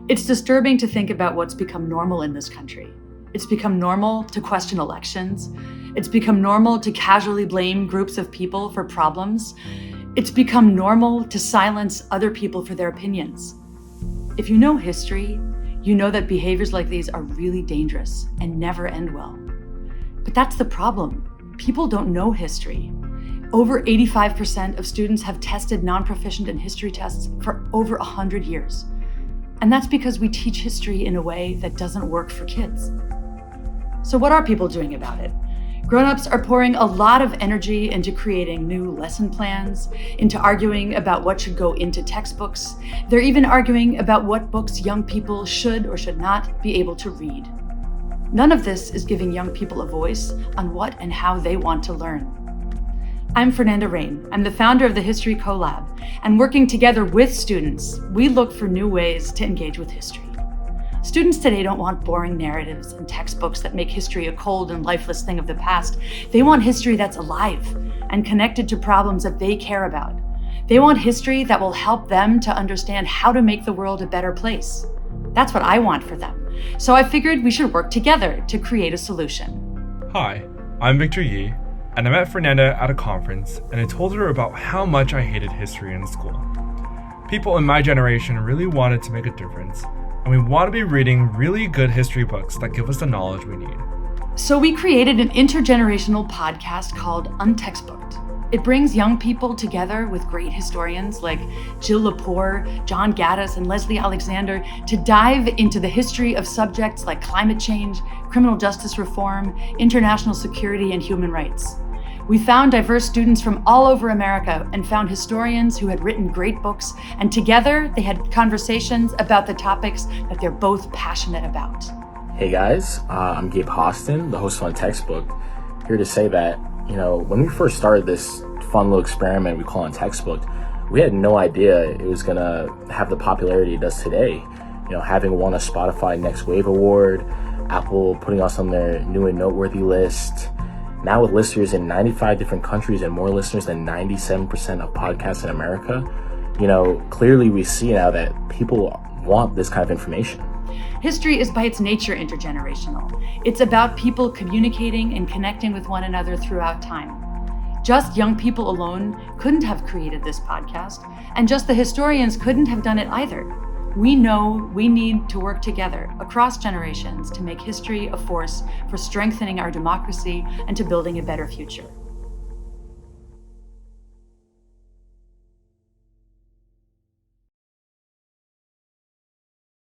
It's disturbing to think about what's become normal in this country. It's become normal to question elections. It's become normal to casually blame groups of people for problems. It's become normal to silence other people for their opinions. If you know history, you know that behaviors like these are really dangerous and never end well. But that's the problem. People don't know history. Over 85% of students have tested non-proficient in history tests for over 100 years. And that's because we teach history in a way that doesn't work for kids. So what are people doing about it? Grown-ups are pouring a lot of energy into creating new lesson plans, into arguing about what should go into textbooks. They're even arguing about what books young people should or should not be able to read. None of this is giving young people a voice on what and how they want to learn. I'm Fernande Raine. I'm the founder of the History Collab, and working together with students, we look for new ways to engage with history. Students today don't want boring narratives and textbooks that make history a cold and lifeless thing of the past. They want history that's alive and connected to problems that they care about. They want history that will help them to understand how to make the world a better place. That's what I want for them. So I figured we should work together to create a solution. Hi, I'm Victor Yi, and I met Fernande at a conference, and I told her about how much I hated history in school. People in my generation really wanted to make a difference, and we want to be reading really good history books that give us the knowledge we need. So we created an intergenerational podcast called Untextbooked. It brings young people together with great historians like Jill Lepore, John Gaddis, and Leslie Alexander to dive into the history of subjects like climate change, criminal justice reform, international security, and human rights. We found diverse students from all over America and found historians who had written great books, and together they had conversations about the topics that they're both passionate about. Hey guys, I'm Gabe Hostin, the host of Untextbooked, here to say that, when we first started this fun little experiment we call Untextbooked, we had no idea it was gonna have the popularity it does today. Having won a Spotify Next Wave Award, Apple putting us on their new and noteworthy list, now with listeners in 95 different countries and more listeners than 97% of podcasts in America, clearly we see now that people want this kind of information. History is by its nature intergenerational. It's about people communicating and connecting with one another throughout time. Just young people alone couldn't have created this podcast, and just the historians couldn't have done it either. We know we need to work together across generations to make history a force for strengthening our democracy and to building a better future.